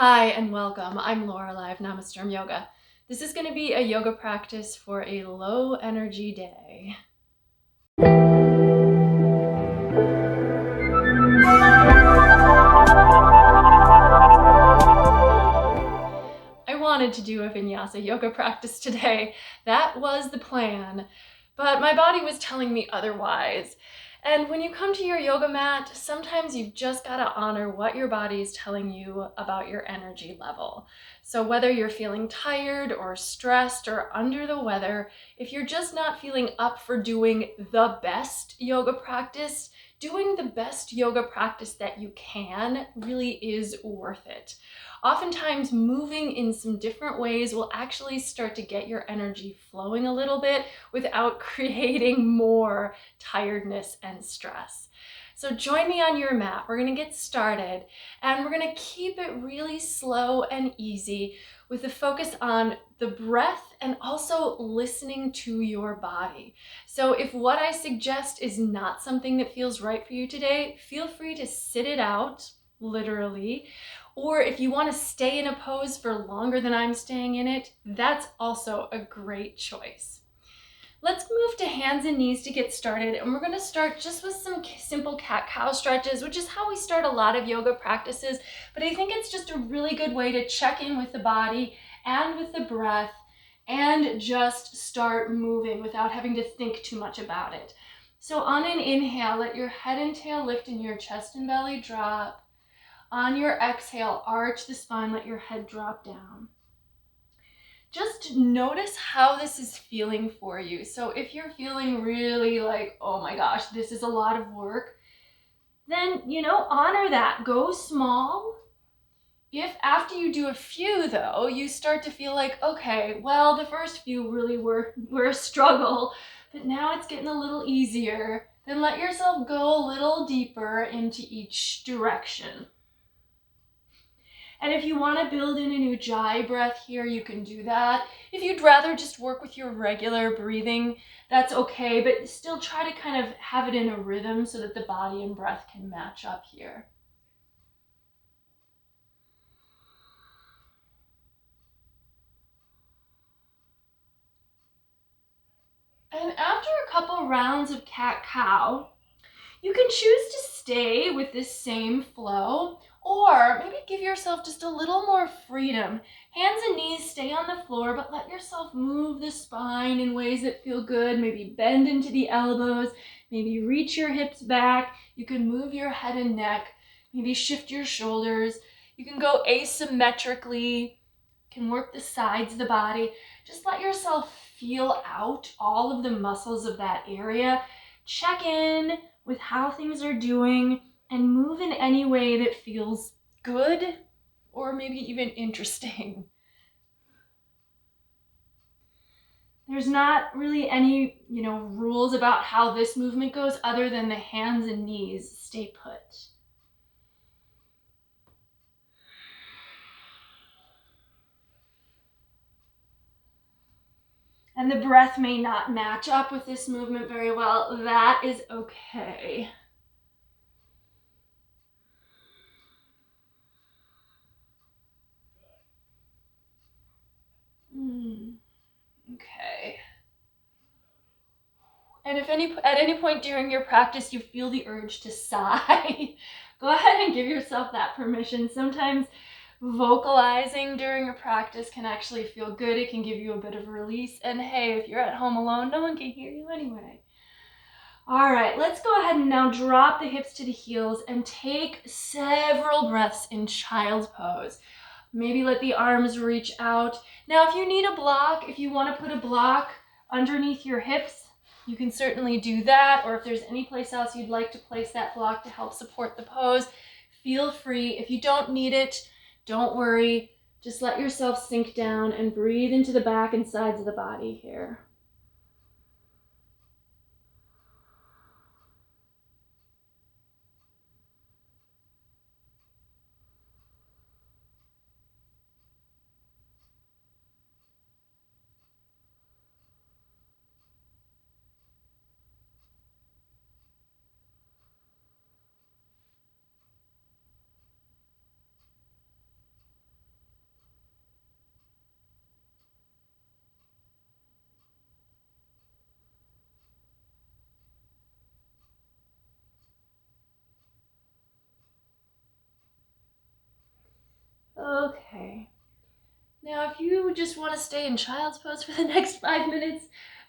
Hi and welcome. I'm Lorelei of Namasturm Yoga. This is going to be a yoga practice for a low energy day. I wanted to do a vinyasa yoga practice today. That was the plan, but my body was telling me otherwise. And when you come to your yoga mat, sometimes you've just got to honor what your body is telling you about your energy level. So whether you're feeling tired or stressed or under the weather, if you're just not feeling up for doing the best yoga practice, doing the best yoga practice that you can really is worth it. Oftentimes moving in some different ways will actually start to get your energy flowing a little bit without creating more tiredness and stress. So join me on your mat. We're going to get started and we're going to keep it really slow and easy with the focus on the breath and also listening to your body. So if what I suggest is not something that feels right for you today, feel free to sit it out, literally. Or if you want to stay in a pose for longer than I'm staying in it, that's also a great choice. Let's move to hands and knees to get started, and we're going to start just with some simple cat-cow stretches, which is how we start a lot of yoga practices, but I think it's just a really good way to check in with the body and with the breath and just start moving without having to think too much about it. So on an inhale, let your head and tail lift and your chest and belly drop. On your exhale, arch the spine, let your head drop down. Just notice how this is feeling for you. So if you're feeling really like, oh my gosh, this is a lot of work, then, honor that. Go small. If after you do a few though, you start to feel like, okay, well, the first few really were a struggle, but now it's getting a little easier, then let yourself go a little deeper into each direction. And if you want to build in an ujjayi breath here, you can do that. If you'd rather just work with your regular breathing, that's okay, but still try to kind of have it in a rhythm so that the body and breath can match up here. And after a couple rounds of cat-cow, you can choose to stay with this same flow, or maybe give yourself just a little more freedom. Hands and knees stay on the floor, but let yourself move the spine in ways that feel good. Maybe bend into the elbows, maybe reach your hips back. You can move your head and neck, maybe shift your shoulders. You can go asymmetrically, can work the sides of the body. Just let yourself feel out all of the muscles of that area. Check in with how things are doing and move in any way that feels good or maybe even interesting. There's not really any, rules about how this movement goes other than the hands and knees stay put. And the breath may not match up with this movement very well. That is okay. Okay. And if at any point during your practice you feel the urge to sigh, go ahead and give yourself that permission. Sometimes vocalizing during a practice can actually feel good. It can give you a bit of release. And hey, if you're at home alone, no one can hear you anyway. All right, let's go ahead and now drop the hips to the heels and take several breaths in child's pose. Maybe let the arms reach out. Now, if you need a block, if you want to put a block underneath your hips, you can certainly do that. Or if there's any place else you'd like to place that block to help support the pose, feel free. If you don't need it, don't worry. Just let yourself sink down and breathe into the back and sides of the body here. Now, if you just want to stay in child's pose for the next 5 minutes,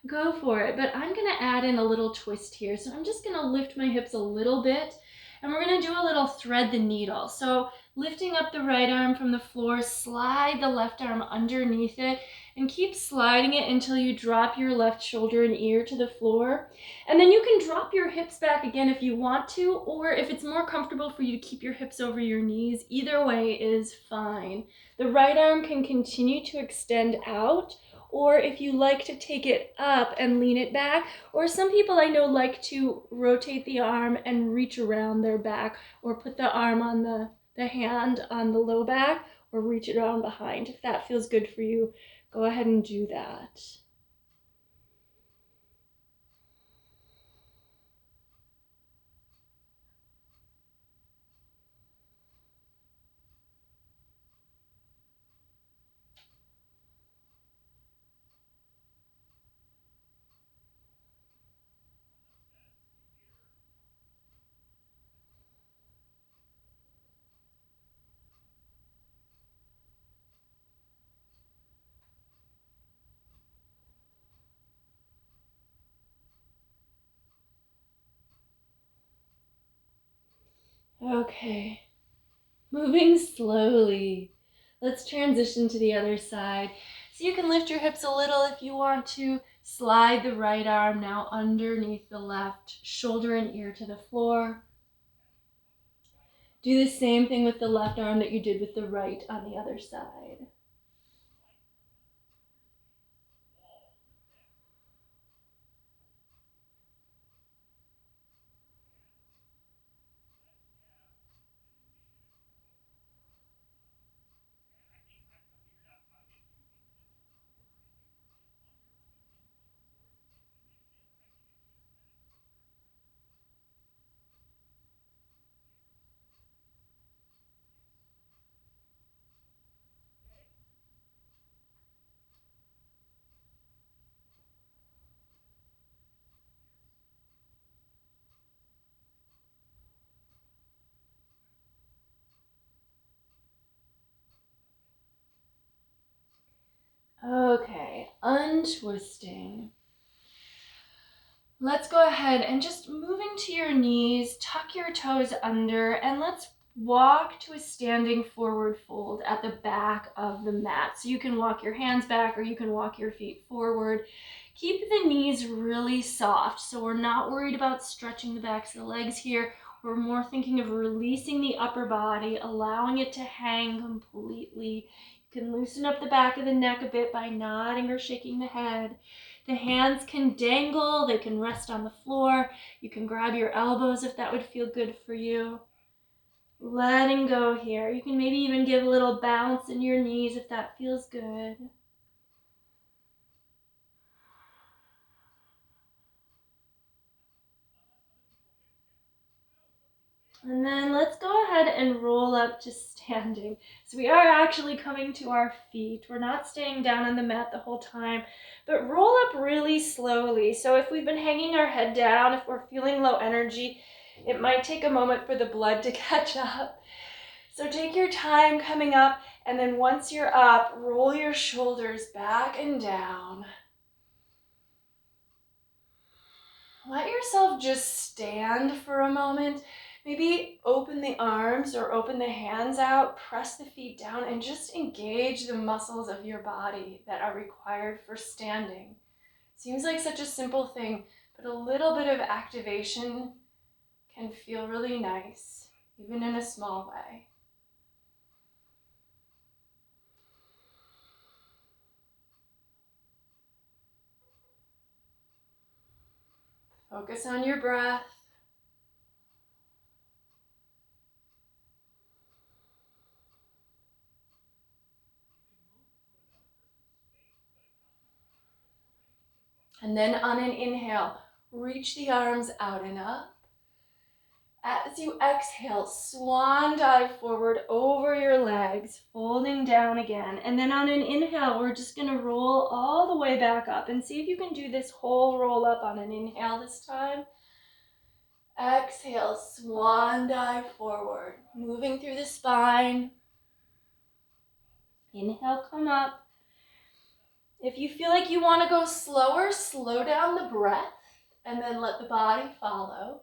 go for it. But I'm going to add in a little twist here. So I'm just going to lift my hips a little bit, and we're going to do a little thread the needle. So lifting up the right arm from the floor, slide the left arm underneath it, and keep sliding it until you drop your left shoulder and ear to the floor. And then you can drop your hips back again if you want to, or if it's more comfortable for you to keep your hips over your knees, either way is fine. The right arm can continue to extend out, or if you like to take it up and lean it back, or some people I know like to rotate the arm and reach around their back, or put the arm on the hand on the low back, or reach it around behind. If that feels good for you, go ahead and do that. Okay, moving slowly. Let's transition to the other side. So you can lift your hips a little if you want to. Slide the right arm now underneath the left, shoulder and ear to the floor. Do the same thing with the left arm that you did with the right on the other side. Okay, untwisting. Let's go ahead and just moving to your knees, tuck your toes under, and let's walk to a standing forward fold at the back of the mat. So you can walk your hands back or you can walk your feet forward. Keep the knees really soft, so we're not worried about stretching the backs of the legs here. We're more thinking of releasing the upper body, allowing it to hang completely. You can loosen up the back of the neck a bit by nodding or shaking the head. The hands can dangle, they can rest on the floor. You can grab your elbows if that would feel good for you. Letting go here. You can maybe even give a little bounce in your knees if that feels good. And then let's go ahead and roll up to standing. So we are actually coming to our feet. We're not staying down on the mat the whole time, but roll up really slowly. So if we've been hanging our head down, if we're feeling low energy, it might take a moment for the blood to catch up. So take your time coming up, and then once you're up, roll your shoulders back and down. Let yourself just stand for a moment. Maybe open the arms or open the hands out, press the feet down, and just engage the muscles of your body that are required for standing. Seems like such a simple thing, but a little bit of activation can feel really nice, even in a small way. Focus on your breath. And then on an inhale, reach the arms out and up. As you exhale, swan dive forward over your legs, folding down again. And then on an inhale, we're just gonna roll all the way back up, and see if you can do this whole roll up on an inhale this time. Exhale, swan dive forward, moving through the spine. Inhale, come up. If you feel like you want to go slower, slow down the breath and then let the body follow.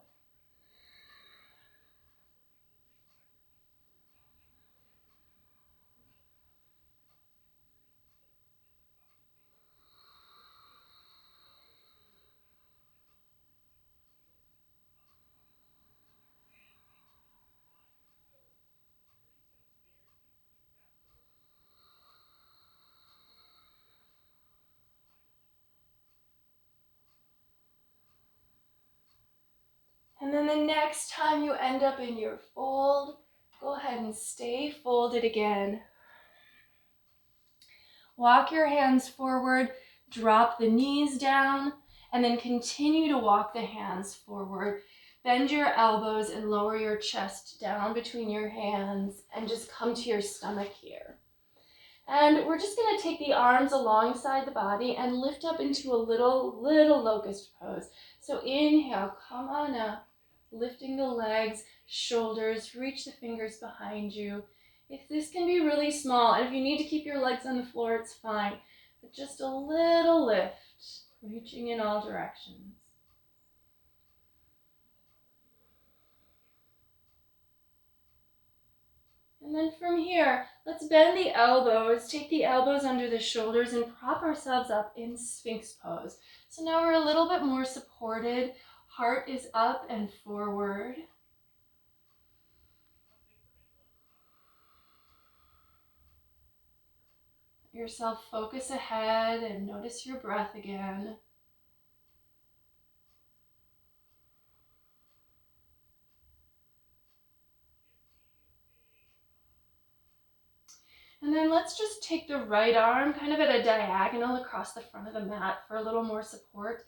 And then the next time you end up in your fold, go ahead and stay folded again. Walk your hands forward, drop the knees down, and then continue to walk the hands forward. Bend your elbows and lower your chest down between your hands and just come to your stomach here. And we're just going to take the arms alongside the body and lift up into a little locust pose. So inhale, come on up, lifting the legs, shoulders, reach the fingers behind you. If this can be really small, and if you need to keep your legs on the floor, it's fine. But just a little lift, reaching in all directions. And then from here, let's bend the elbows, take the elbows under the shoulders and prop ourselves up in Sphinx pose. So now we're a little bit more supported. Heart is up and forward. Let yourself focus ahead and notice your breath again. And then let's just take the right arm kind of at a diagonal across the front of the mat for a little more support.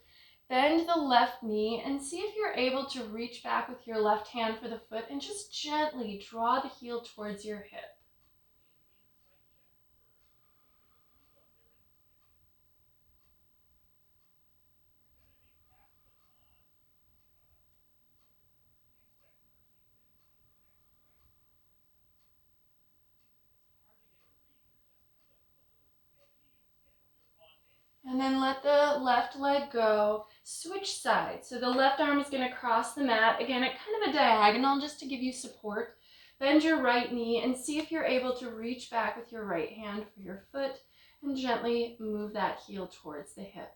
Bend the left knee and see if you're able to reach back with your left hand for the foot and just gently draw the heel towards your hip. And then let the left leg go. Switch sides. So the left arm is going to cross the mat, again at kind of a diagonal just to give you support. Bend your right knee and see if you're able to reach back with your right hand for your foot and gently move that heel towards the hip.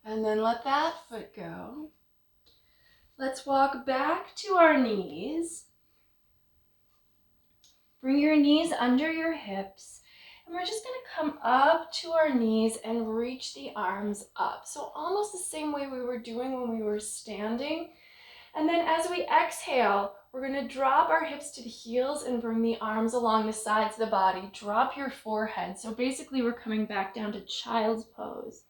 And then let that foot go. Let's walk back to our knees. Bring your knees under your hips. And we're just going to come up to our knees and reach the arms up. So almost the same way we were doing when we were standing. And then as we exhale, we're going to drop our hips to the heels and bring the arms along the sides of the body. Drop your forehead. So basically we're coming back down to child's pose.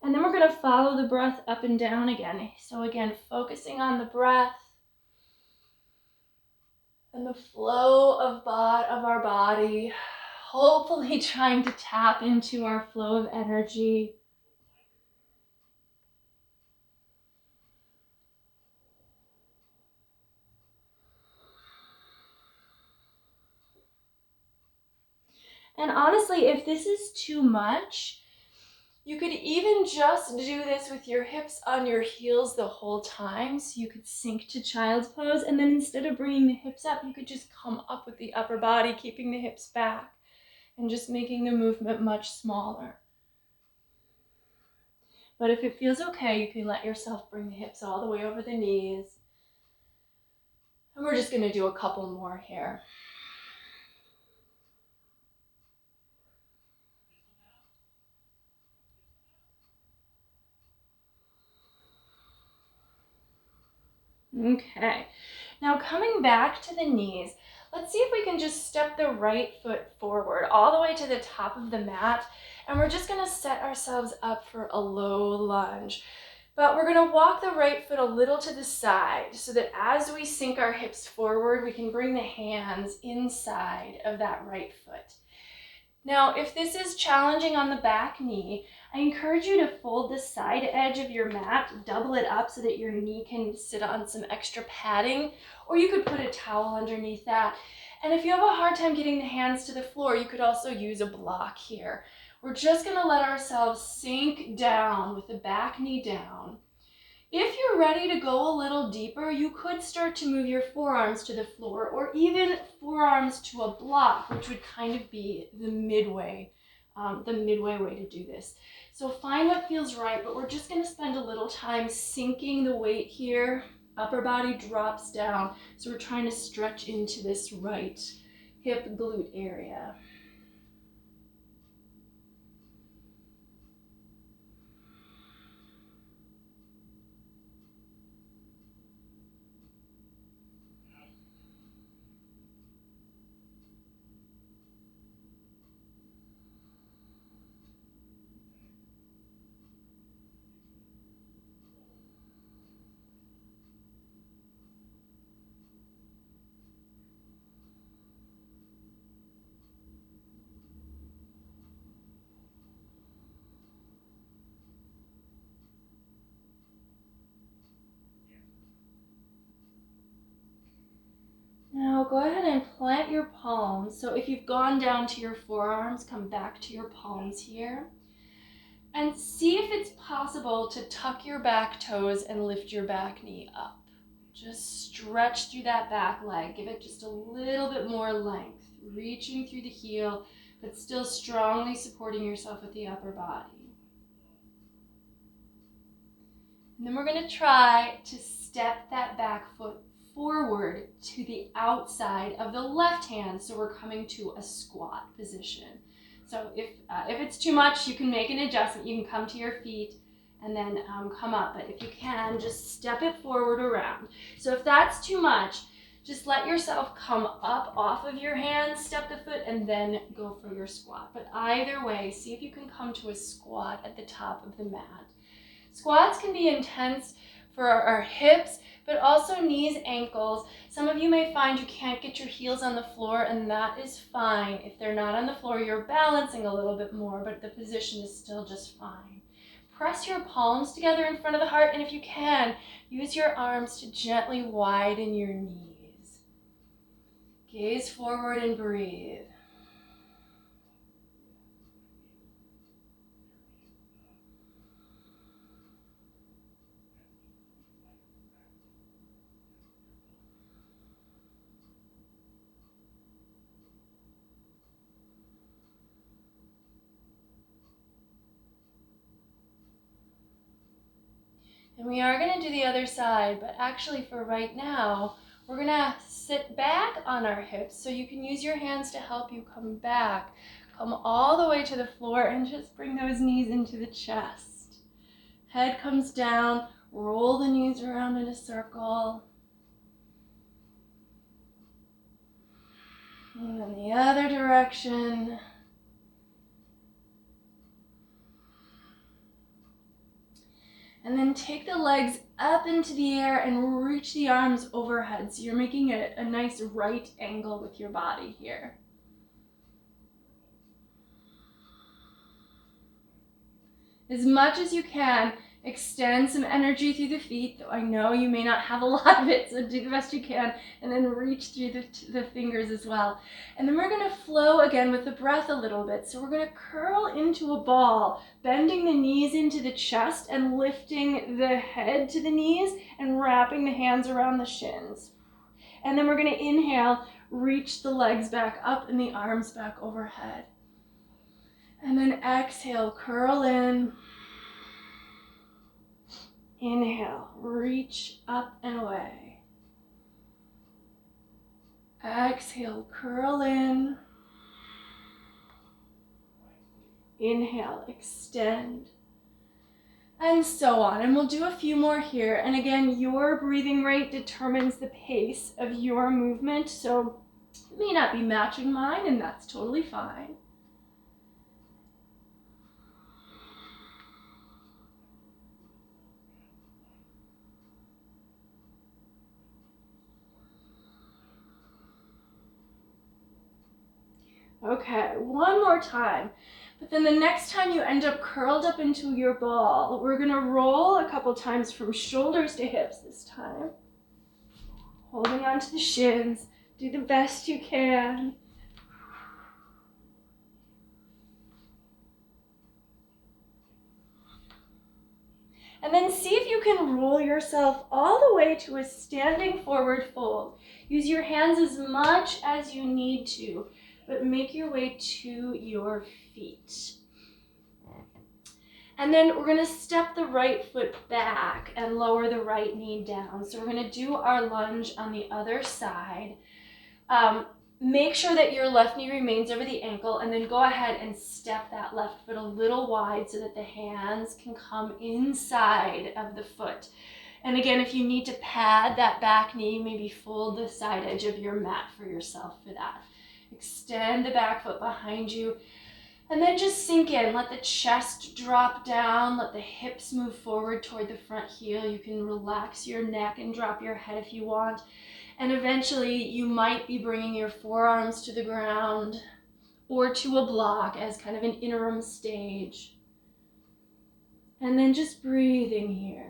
And then we're going to follow the breath up and down again. So again, focusing on the breath and the flow of our body, hopefully trying to tap into our flow of energy. And honestly, if this is too much, you could even just do this with your hips on your heels the whole time. So you could sink to child's pose, and then instead of bringing the hips up, you could just come up with the upper body, keeping the hips back and just making the movement much smaller. But if it feels okay, you can let yourself bring the hips all the way over the knees. And we're just going to do a couple more here. Okay, now coming back to the knees, let's see if we can just step the right foot forward all the way to the top of the mat. And we're just gonna set ourselves up for a low lunge. But we're gonna walk the right foot a little to the side so that as we sink our hips forward, we can bring the hands inside of that right foot. Now, if this is challenging on the back knee, I encourage you to fold the side edge of your mat, double it up so that your knee can sit on some extra padding, or you could put a towel underneath that. And if you have a hard time getting the hands to the floor, you could also use a block here. We're just gonna let ourselves sink down with the back knee down. If you're ready to go a little deeper, you could start to move your forearms to the floor or even forearms to a block, which would kind of be the midway way to do this. So find what feels right, but we're just going to spend a little time sinking the weight here. Upper body drops down, so we're trying to stretch into this right hip glute area. Now go ahead and plant your palms. So if you've gone down to your forearms, come back to your palms here. And see if it's possible to tuck your back toes and lift your back knee up. Just stretch through that back leg. Give it just a little bit more length. Reaching through the heel, but still strongly supporting yourself with the upper body. And then we're going to try to step that back foot forward to the outside of the left hand, so we're coming to a squat position. So if it's too much, you can make an adjustment. You can come to your feet and then come up, but if you can, just step it forward around. So if that's too much, just let yourself come up off of your hands, step the foot, and then go for your squat. But either way, see if you can come to a squat at the top of the mat. Squats can be intense for our hips, but also knees, ankles. Some of you may find you can't get your heels on the floor, and that is fine. If they're not on the floor, you're balancing a little bit more, but the position is still just fine. Press your palms together in front of the heart, and if you can, use your arms to gently widen your knees. Gaze forward and breathe. And we are going to do the other side, but actually for right now, we're going to sit back on our hips so you can use your hands to help you come back. Come all the way to the floor and just bring those knees into the chest. Head comes down, roll the knees around in a circle. And then the other direction. And then take the legs up into the air and reach the arms overhead. So you're making a nice right angle with your body here. As much as you can, extend some energy through the feet, though I know you may not have a lot of it, so do the best you can, and then reach through the fingers as well. And then we're going to flow again with the breath a little bit. So we're going to curl into a ball, bending the knees into the chest and lifting the head to the knees and wrapping the hands around the shins. And then we're going to inhale, reach the legs back up and the arms back overhead. And then exhale, curl in. Inhale, reach up and away. Exhale, curl in. Inhale, extend. And so on. And we'll do a few more here. And again, your breathing rate determines the pace of your movement. So may not be matching mine, and that's totally fine. Okay, one more time. But then the next time you end up curled up into your ball, we're gonna roll a couple times from shoulders to hips this time. Holding onto the shins, do the best you can. And then see if you can roll yourself all the way to a standing forward fold. Use your hands as much as you need to, but make your way to your feet. And then we're gonna step the right foot back and lower the right knee down. So we're gonna do our lunge on the other side. Make sure that your left knee remains over the ankle, and then go ahead and step that left foot a little wide so that the hands can come inside of the foot. And again, if you need to pad that back knee, maybe fold the side edge of your mat for yourself for that. Extend the back foot behind you, and then just sink in. Let the chest drop down, let the hips move forward toward the front heel. You can relax your neck and drop your head if you want. And eventually you might be bringing your forearms to the ground or to a block as kind of an interim stage. And then just breathing here.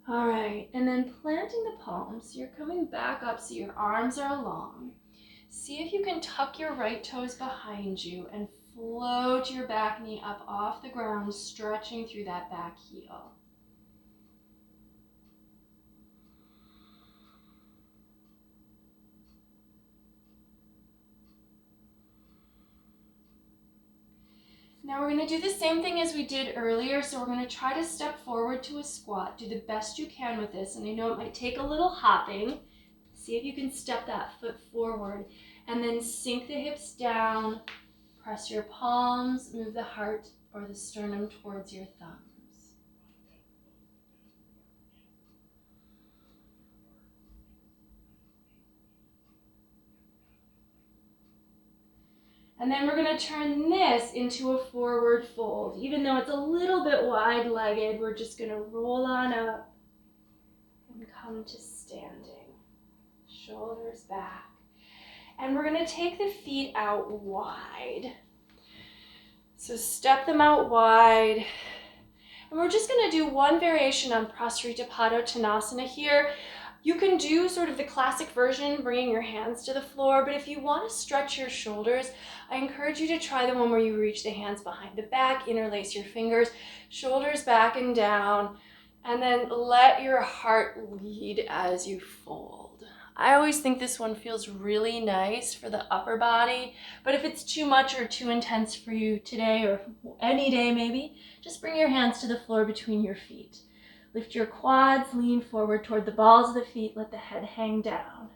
All right, and then planting the palms, you're coming back up so your arms are long. See if you can tuck your right toes behind you and float your back knee up off the ground, stretching through that back heel. Now we're going to do the same thing as we did earlier. So we're going to try to step forward to a squat. Do the best you can with this. And I know it might take a little hopping. See if you can step that foot forward. And then sink the hips down. Press your palms. Move the heart or the sternum towards your thumbs. And then we're going to turn this into a forward fold. Even though it's a little bit wide-legged, we're just going to roll on up and come to standing. Shoulders back. And we're going to take the feet out wide. So step them out wide. And we're just going to do one variation on Prasarita Padottanasana here. You can do sort of the classic version, bringing your hands to the floor, but if you want to stretch your shoulders, I encourage you to try the one where you reach the hands behind the back, interlace your fingers, shoulders back and down, and then let your heart lead as you fold. I always think this one feels really nice for the upper body, but if it's too much or too intense for you today or any day maybe, just bring your hands to the floor between your feet. Lift your quads, lean forward toward the balls of the feet, let the head hang down.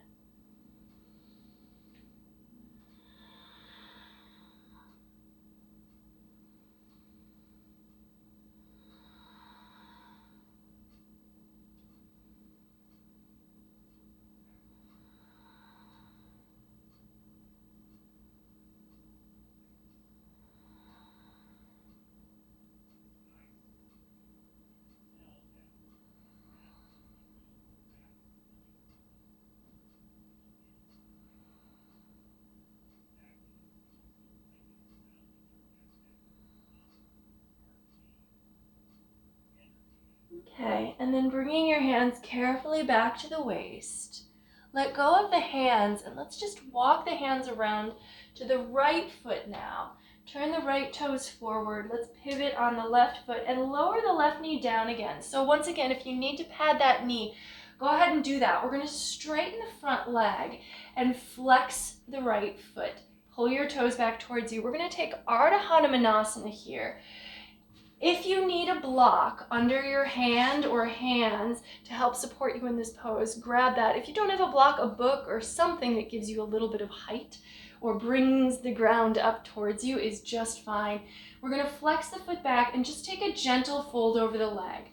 Okay, and then bringing your hands carefully back to the waist. Let go of the hands and let's just walk the hands around to the right foot now. Turn the right toes forward. Let's pivot on the left foot and lower the left knee down again. So once again, if you need to pad that knee, go ahead and do that. We're going to straighten the front leg and flex the right foot. Pull your toes back towards you. We're going to take Ardha Hanumanasana here. If you need a block under your hand or hands to help support you in this pose, grab that. If you don't have a block, a book or something that gives you a little bit of height or brings the ground up towards you is just fine. We're going to flex the foot back and just take a gentle fold over the leg.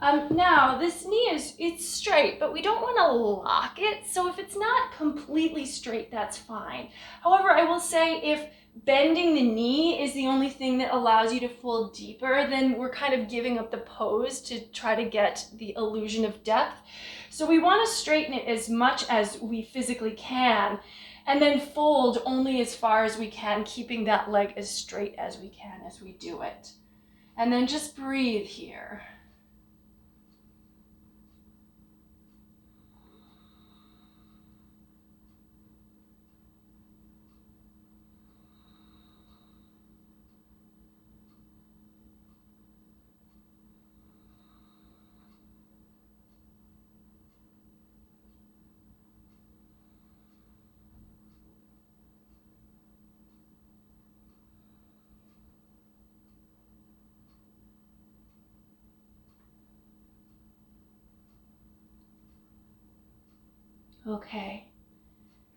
Now, this knee it's straight, but we don't want to lock it. So if it's not completely straight, that's fine. However, I will say if bending the knee is the only thing that allows you to fold deeper, then we're kind of giving up the pose to try to get the illusion of depth. So we want to straighten it as much as we physically can, and then fold only as far as we can, keeping that leg as straight as we can as we do it. And then just breathe here. Okay,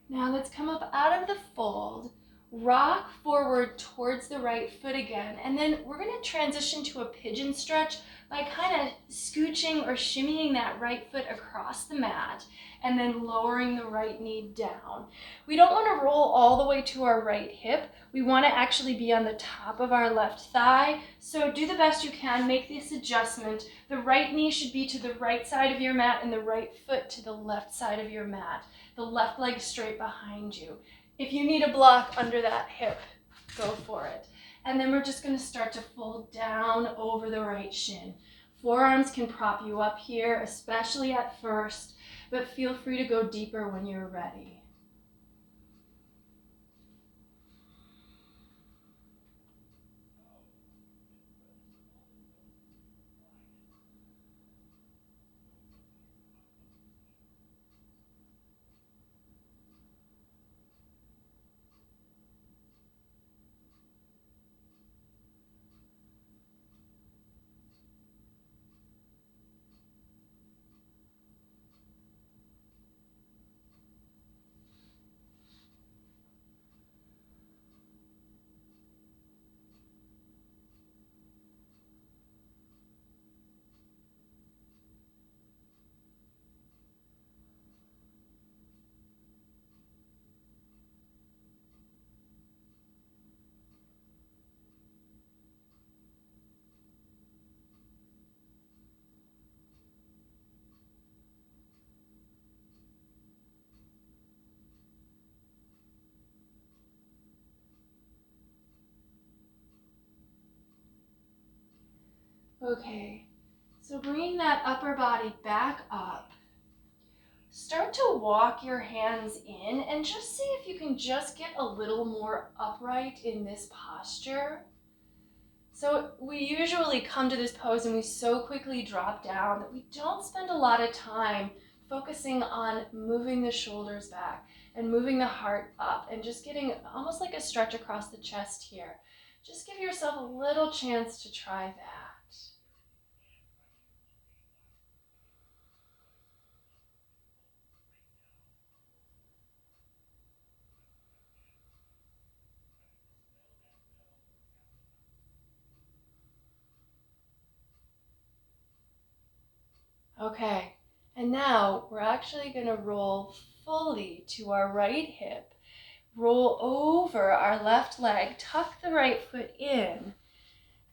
now let's come up out of the fold, rock forward towards the right foot again, and then we're going to transition to a pigeon stretch by kind of scooching or shimmying that right foot across the mat and then lowering the right knee down. We don't want to roll all the way to our right hip. We want to actually be on the top of our left thigh. So do the best you can, make this adjustment. The right knee should be to the right side of your mat and the right foot to the left side of your mat. The left leg straight behind you. If you need a block under that hip, go for it. And then we're just going to start to fold down over the right shin. Forearms can prop you up here, especially at first, but feel free to go deeper when you're ready. Okay, so bringing that upper body back up. Start to walk your hands in and just see if you can just get a little more upright in this posture. So we usually come to this pose and we so quickly drop down that we don't spend a lot of time focusing on moving the shoulders back and moving the heart up and just getting almost like a stretch across the chest here. Just give yourself a little chance to try that. Okay, and now we're actually going to roll fully to our right hip. Roll over our left leg, tuck the right foot in,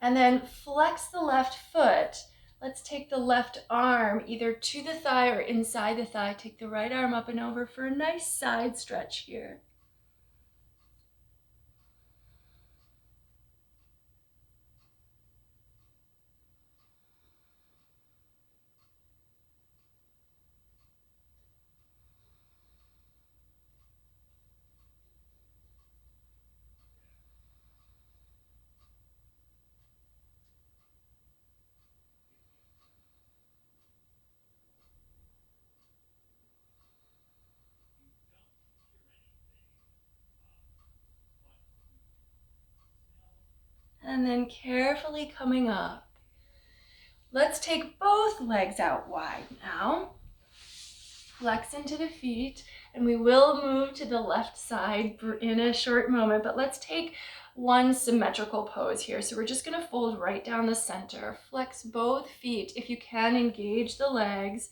and then flex the left foot. Let's take the left arm either to the thigh or inside the thigh. Take the right arm up and over for a nice side stretch here. and then carefully coming up. Let's take both legs out wide now. Flex into the feet, and we will move to the left side in a short moment, but let's take one symmetrical pose here. So we're just going to fold right down the center. Flex both feet. If you can, engage the legs,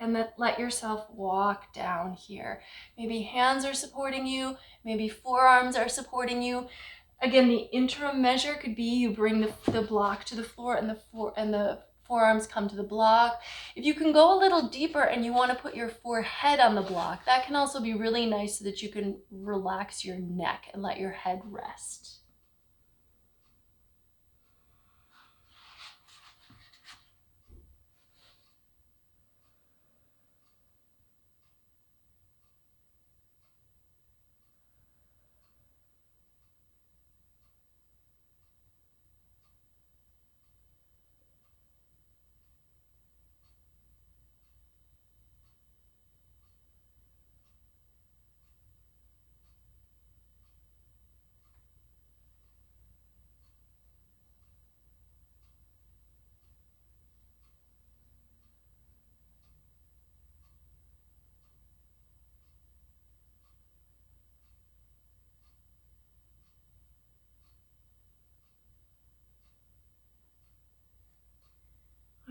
and then let yourself walk down here. Maybe hands are supporting you, maybe forearms are supporting you. Again, the interim measure could be you bring the block to the floor and the forearms come to the block. If you can go a little deeper and you want to put your forehead on the block, that can also be really nice so that you can relax your neck and let your head rest.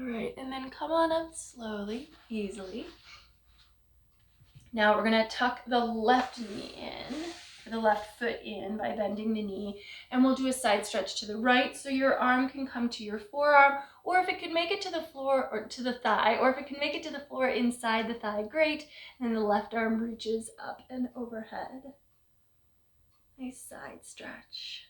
All right, and then come on up slowly, easily. Now we're going to tuck the left knee in, or the left foot in by bending the knee, and we'll do a side stretch to the right so your arm can come to your forearm, or if it can make it to the floor or to the thigh, or if it can make it to the floor inside the thigh, great. And the left arm reaches up and overhead. Nice side stretch.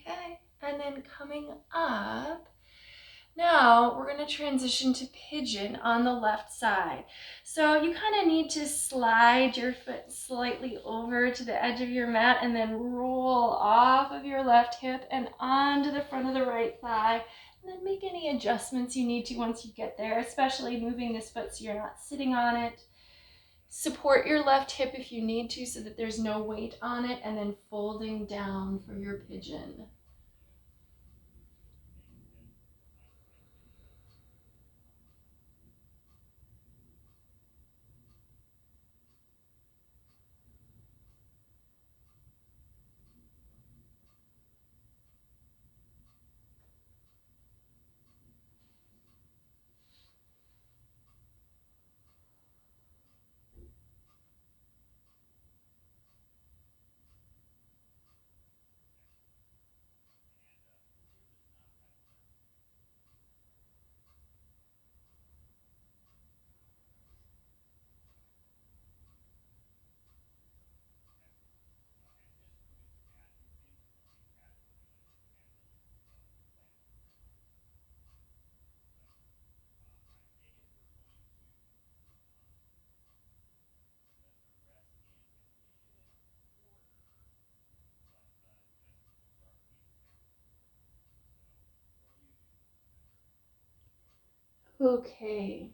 Okay, and then coming up, now we're going to transition to pigeon on the left side. So you kind of need to slide your foot slightly over to the edge of your mat and then roll off of your left hip and onto the front of the right thigh. And then make any adjustments you need to once you get there, especially moving this foot so you're not sitting on it. Support your left hip if you need to so that there's no weight on it, and then folding down for your pigeon. Okay,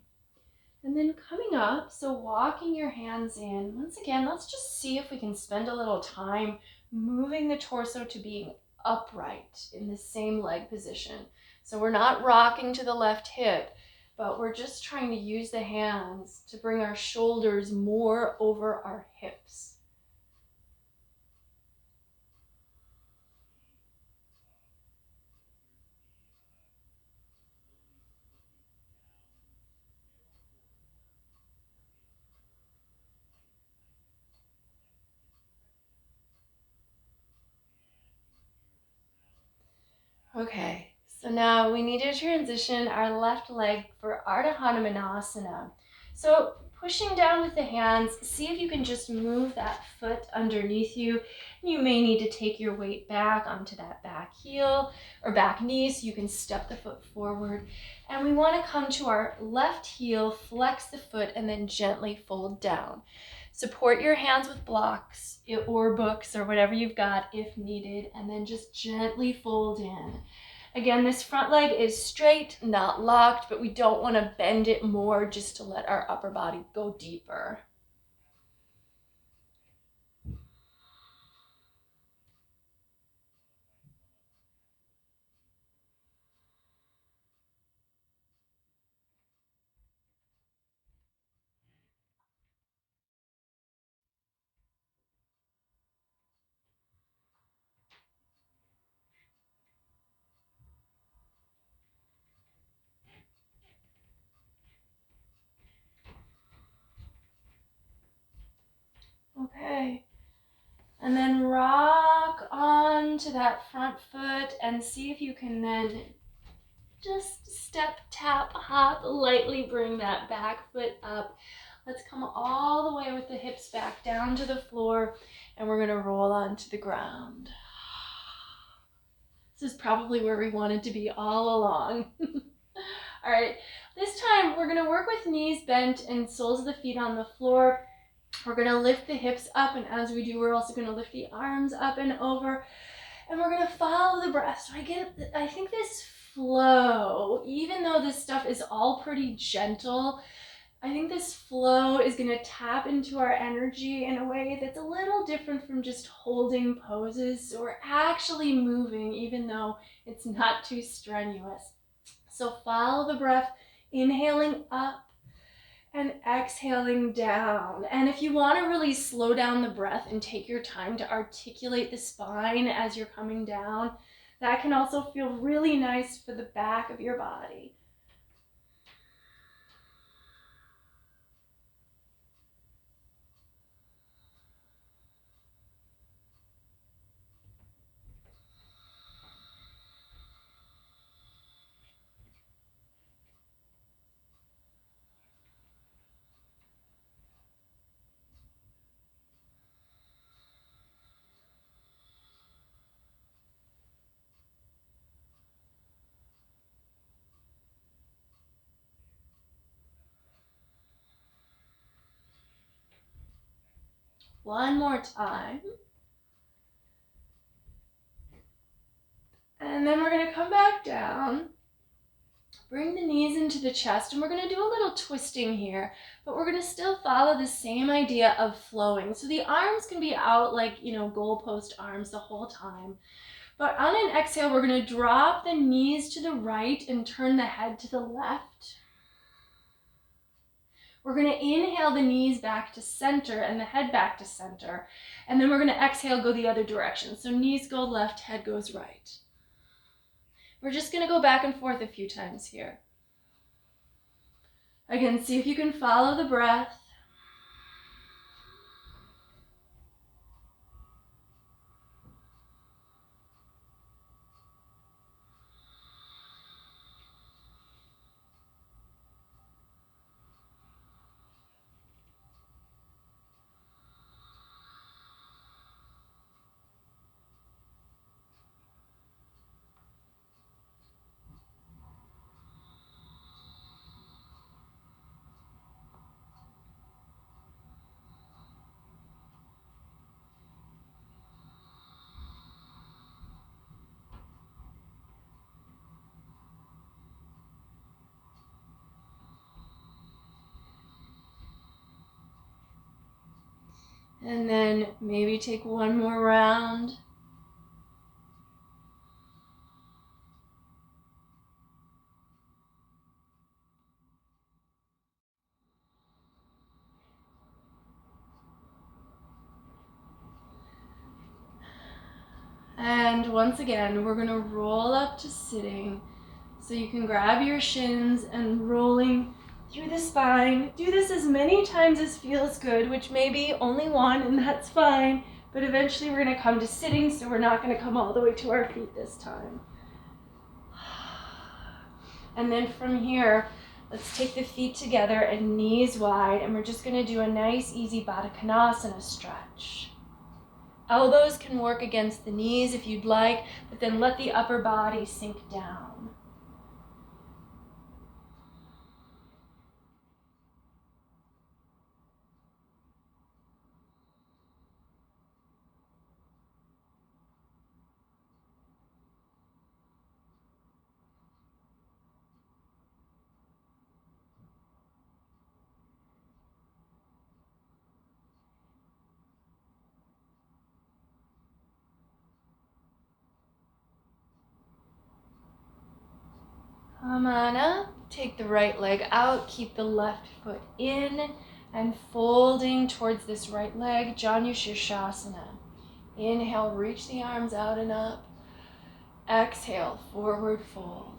and then coming up, so walking your hands in. Once again, let's just see if we can spend a little time moving the torso to being upright in the same leg position. So we're not rocking to the left hip, but we're just trying to use the hands to bring our shoulders more over our hips. Okay, so now we need to transition our left leg for Ardha Hanumanasana. So pushing down with the hands, see if you can just move that foot underneath you. You may need to take your weight back onto that back heel or back knee so you can step the foot forward. And we want to come to our left heel, flex the foot, and then gently fold down. Support your hands with blocks or books or whatever you've got if needed, and then just gently fold in. Again, this front leg is straight, not locked, but we don't want to bend it more just to let our upper body go deeper. Okay. And then rock onto that front foot and see if you can then just step, tap, hop, lightly bring that back foot up. Let's come all the way with the hips back down to the floor, and we're gonna roll onto the ground. This is probably where we wanted to be all along. All right, this time we're gonna work with knees bent and soles of the feet on the floor. We're gonna lift the hips up, and as we do, we're also gonna lift the arms up and over, and we're gonna follow the breath. So I think this flow, even though this stuff is all pretty gentle, I think this flow is gonna tap into our energy in a way that's a little different from just holding poses. So we're actually moving, even though it's not too strenuous. So follow the breath, inhaling up and exhaling down. And if you want to really slow down the breath and take your time to articulate the spine as you're coming down, that can also feel really nice for the back of your body. One more time. And then we're going to come back down. Bring the knees into the chest, and we're going to do a little twisting here, but we're going to still follow the same idea of flowing. So the arms can be out like, goalpost arms the whole time. But on an exhale, we're going to drop the knees to the right and turn the head to the left. We're going to inhale the knees back to center and the head back to center. And then we're going to exhale, go the other direction. So knees go left, head goes right. We're just going to go back and forth a few times here. Again, see if you can follow the breath. And then maybe take one more round. And once again, we're gonna roll up to sitting. So you can grab your shins and rolling through the spine. Do this as many times as feels good, which may be only one, and that's fine. But eventually we're gonna come to sitting, so we're not gonna come all the way to our feet this time. And then from here, Let's take the feet together and knees wide, and we're just going to do a nice, easy Baddha Konasana stretch. Elbows can work against the knees if you'd like, but then let the upper body sink down. Come on up, take the right leg out, keep the left foot in, and folding towards this right leg, Janu Shirshasana. Inhale, reach the arms out and up. Exhale, forward fold.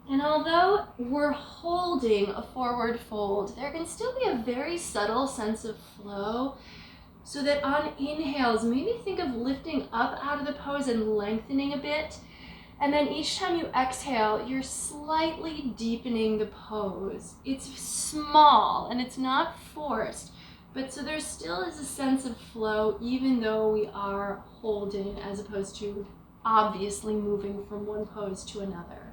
And although we're holding a forward fold, there can still be a very subtle sense of flow, so that on inhales, maybe think of lifting up out of the pose and lengthening a bit. And then each time you exhale, you're slightly deepening the pose. It's small and it's not forced, but so there still is a sense of flow even though we are holding as opposed to obviously moving from one pose to another.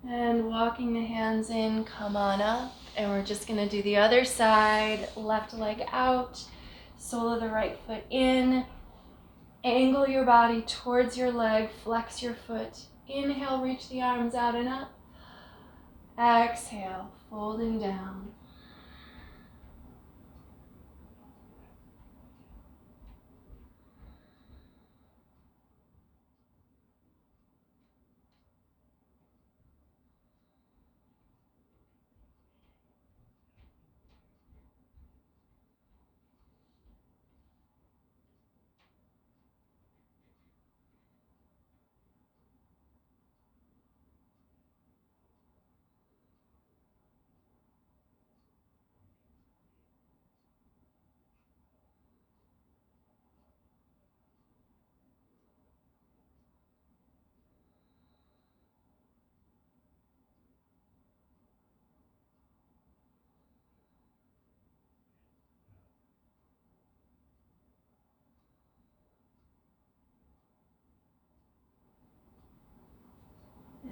And walking the hands in, come on up. And we're just gonna do the other side, left leg out, sole of the right foot in. Angle your body towards your leg, flex your foot. Inhale, reach the arms out and up. Exhale, folding down.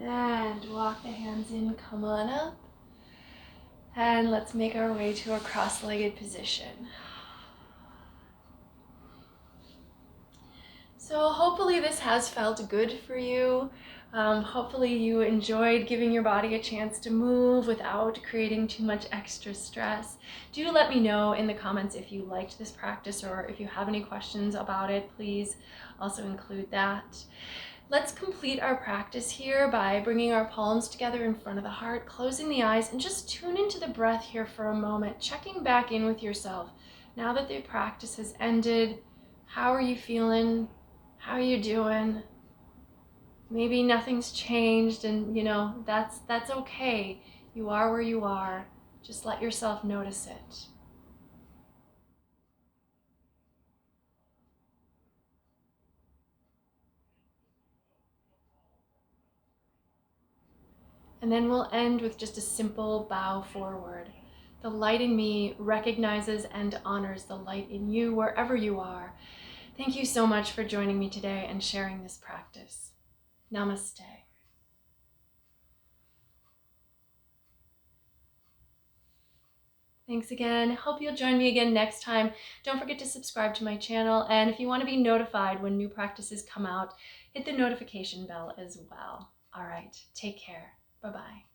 And walk the hands in, come on up. And let's make our way to a cross-legged position. So hopefully this has felt good for you. Hopefully you enjoyed giving your body a chance to move without creating too much extra stress. Do let me know in the comments if you liked this practice or if you have any questions about it, please also include that. Let's complete our practice here by bringing our palms together in front of the heart, closing the eyes, and just tune into the breath here for a moment, checking back in with yourself. Now that the practice has ended, how are you feeling? How are you doing? Maybe nothing's changed and that's okay. You are where you are. Just let yourself notice it. And then we'll end with just a simple bow forward. The light in me recognizes and honors the light in you wherever you are. Thank you so much for joining me today and sharing this practice. Namaste. Thanks again. Hope you'll join me again next time. Don't forget to subscribe to my channel, and if you want to be notified when new practices come out, hit the notification bell as well. All right, take care. Bye-bye.